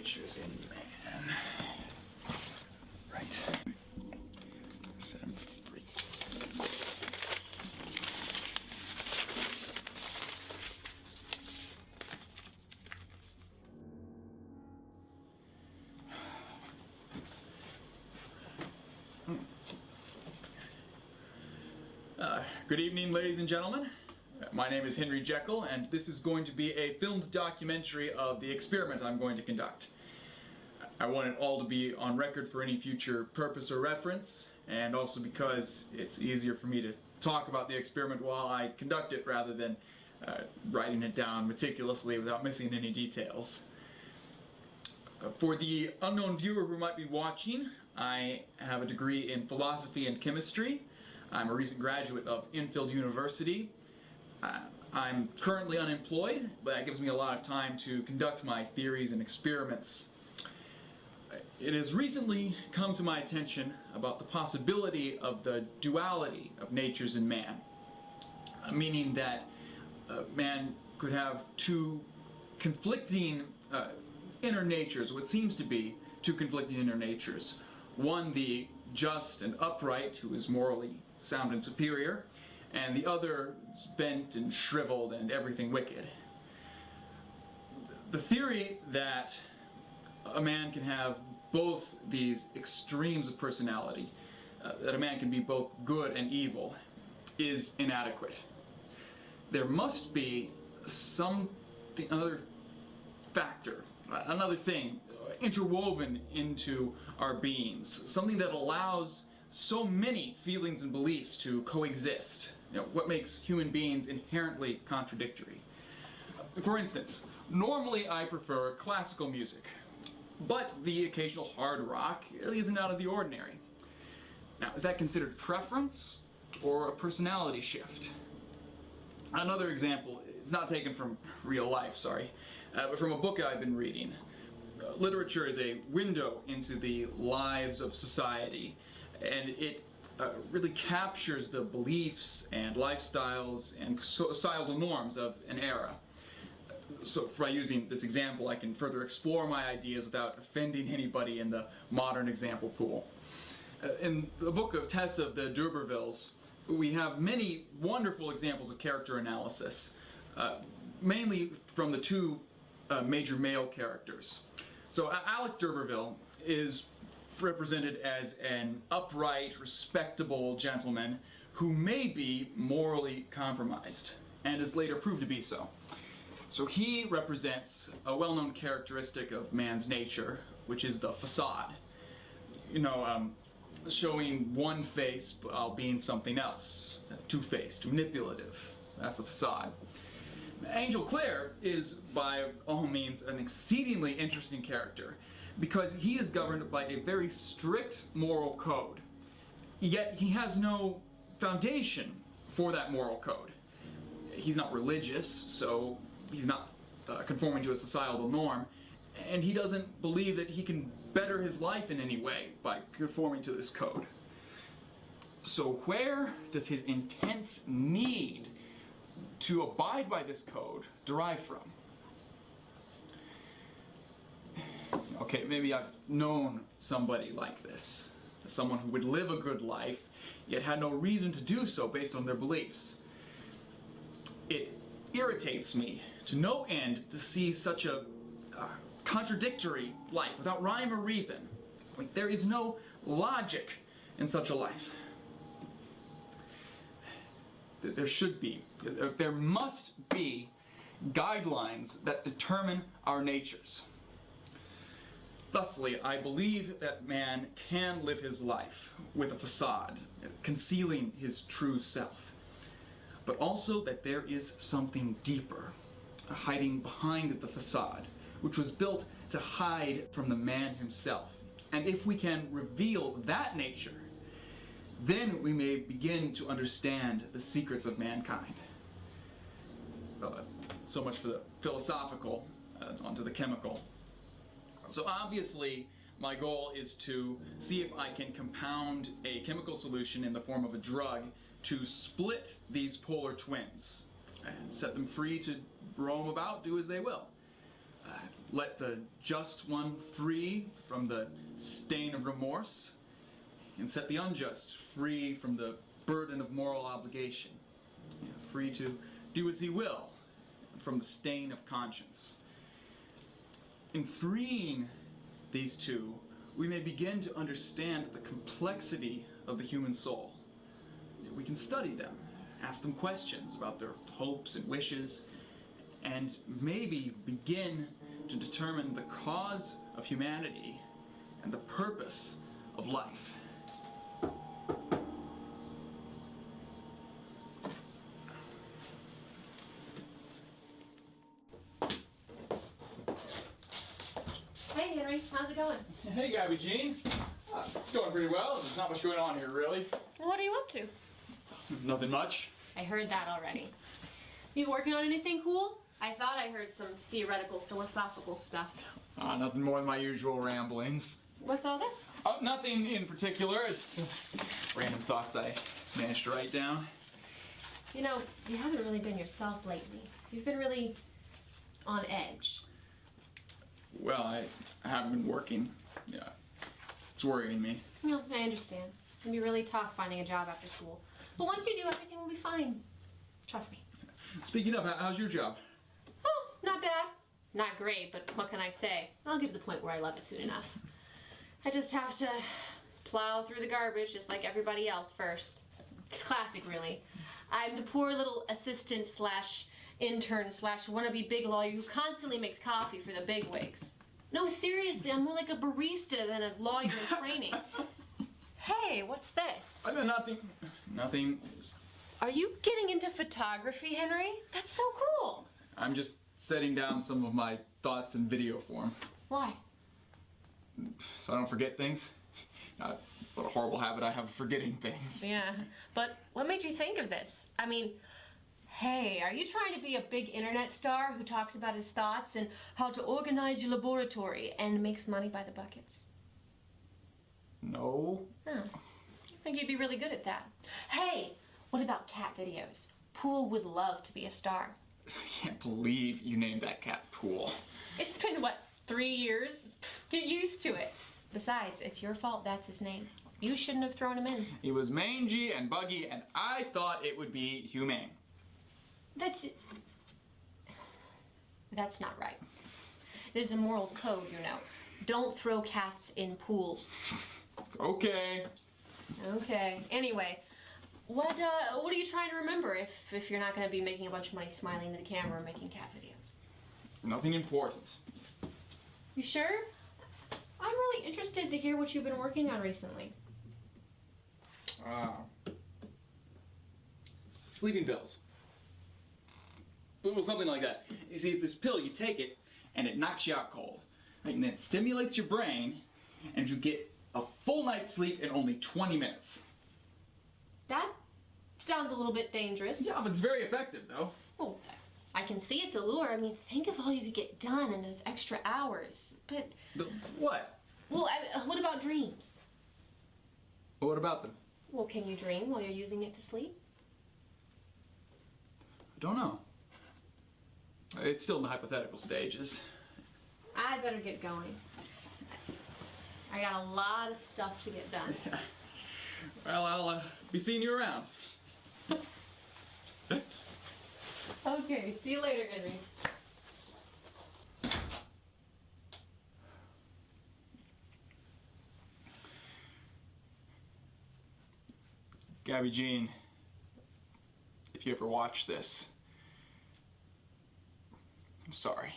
Natures in man. Right. Set him free. Good evening, ladies and gentlemen. My name is Henry Jekyll, and this is going to be a filmed documentary of the experiment I'm going to conduct. I want it all to be on record for any future purpose or reference, and also because it's easier for me to talk about the experiment while I conduct it rather than writing it down meticulously without missing any details. For the unknown viewer who might be watching, I have a degree in philosophy and chemistry. I'm a recent graduate of Infield University. I'm currently unemployed, but that gives me a lot of time to conduct my theories and experiments. It has recently come to my attention about the possibility of the duality of natures in man, meaning that man could have two conflicting inner natures, what seems to be two conflicting inner natures. One, the just and upright, who is morally sound and superior, and the other is bent and shriveled and everything wicked. The theory that a man can have both these extremes of personality, that a man can be both good and evil, is inadequate. There must be another factor, another thing interwoven into our beings, something that allows so many feelings and beliefs to coexist. What makes human beings inherently contradictory. For instance, normally I prefer classical music, but the occasional hard rock really isn't out of the ordinary. Now, is that considered preference or a personality shift? Another example, it's not taken from real life, sorry, but from a book I've been reading. Literature is a window into the lives of society, and it really captures the beliefs and lifestyles and societal norms of an era. So by using this example, I can further explore my ideas without offending anybody in the modern example pool. In the book of Tests of the D'Urbervilles, we have many wonderful examples of character analysis, mainly from the two major male characters. So Alec d'Urberville is represented as an upright, respectable gentleman who may be morally compromised, and is later proved to be so. So he represents a well-known characteristic of man's nature, which is the facade. Showing one face while being something else. Two-faced, manipulative. That's the facade. Angel Clare is, by all means, an exceedingly interesting character, because he is governed by a very strict moral code. Yet he has no foundation for that moral code. He's not religious, so he's not conforming to a societal norm, and he doesn't believe that he can better his life in any way by conforming to this code. So where does his intense need to abide by this code derive from? Okay, maybe I've known somebody like this. Someone who would live a good life, yet had no reason to do so based on their beliefs. It irritates me to no end to see such a contradictory life without rhyme or reason. There is no logic in such a life. There should be. There must be guidelines that determine our natures. Thusly, I believe that man can live his life with a facade, concealing his true self, but also that there is something deeper, hiding behind the facade, which was built to hide from the man himself. And if we can reveal that nature, then we may begin to understand the secrets of mankind. So much for the philosophical, onto the chemical. So obviously, my goal is to see if I can compound a chemical solution in the form of a drug to split these polar twins and set them free to roam about, do as they will. Let the just one free from the stain of remorse, and set the unjust free from the burden of moral obligation, free to do as he will from the stain of conscience. In freeing these two, we may begin to understand the complexity of the human soul. We can study them, ask them questions about their hopes and wishes, and maybe begin to determine the cause of humanity and the purpose of life. Hey Henry, how's it going? Hey Gabby Jean. It's going pretty well. There's not much going on here, really. What are you up to? Nothing much. I heard that already. You working on anything cool? I thought I heard some theoretical, philosophical stuff. Nothing more than my usual ramblings. What's all this? Nothing in particular. It's just random thoughts I managed to write down. You know, you haven't really been yourself lately. You've been really on edge. Well, I haven't been working. Yeah, it's worrying me. Well, I understand. It can be really tough finding a job after school. But once you do, everything will be fine. Trust me. Speaking of, how's your job? Oh, not bad. Not great, but what can I say? I'll get to the point where I love it soon enough. I just have to plow through the garbage just like everybody else first. It's classic, really. I'm the poor little assistant slash intern slash wannabe big lawyer who constantly makes coffee for the bigwigs. No, seriously, I'm more like a barista than a lawyer in training. Hey, what's this? Nothing. Are you getting into photography, Henry? That's so cool. I'm just setting down some of my thoughts in video form. Why? So I don't forget things. What a horrible habit I have of forgetting things. Yeah, but what made you think of this? I mean, hey, are you trying to be a big internet star who talks about his thoughts and how to organize your laboratory and makes money by the buckets? No. Oh, I think you'd be really good at that. Hey, what about cat videos? Pool would love to be a star. I can't believe you named that cat Pool. It's been, what, 3 years? Get used to it. Besides, it's your fault that's his name. You shouldn't have thrown him in. He was mangy and buggy, and I thought it would be humane. That's not right. There's a moral code, you know. Don't throw cats in pools. Okay. Okay. Anyway, what are you trying to remember if you're not going to be making a bunch of money smiling into the camera or making cat videos? Nothing important. You sure? I'm really interested to hear what you've been working on recently. Sleeping pills. Well, something like that. You see, it's this pill, you take it, and it knocks you out cold. Right? And it stimulates your brain, and you get a full night's sleep in only 20 minutes. That sounds a little bit dangerous. Yeah, but it's very effective, though. Well, I can see its allure. I mean, think of all you could get done in those extra hours. But what? Well, what about dreams? What about them? Well, can you dream while you're using it to sleep? I don't know. It's still in the hypothetical stages. I better get going. I got a lot of stuff to get done. Yeah. Well, I'll be seeing you around. Okay, see you later, Henry. Gabby Jean, if you ever watch this, I'm sorry.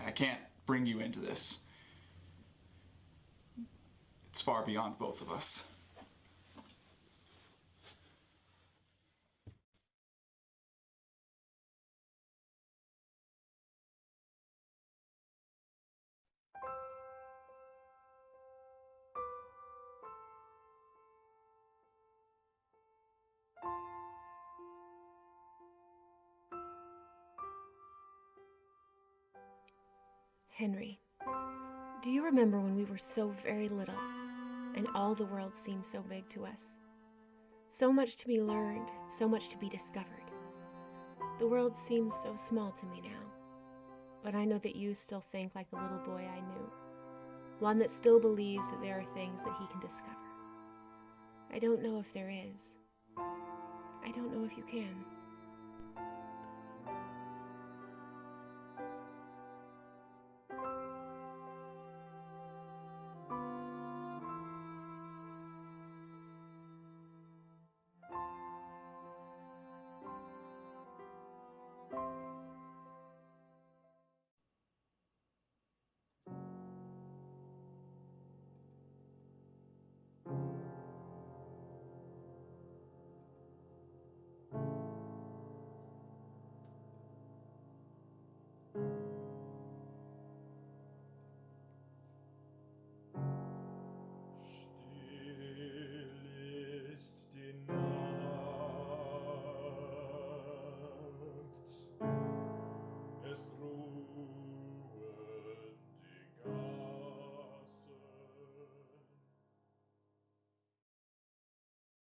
I can't bring you into this. It's far beyond both of us. Henry, do you remember when we were so very little and all the world seemed so big to us? So much to be learned, so much to be discovered. The world seems so small to me now. but I know that you still think like the little boy I knew. One that still believes that there are things that he can discover. I don't know if there is. I don't know if you can.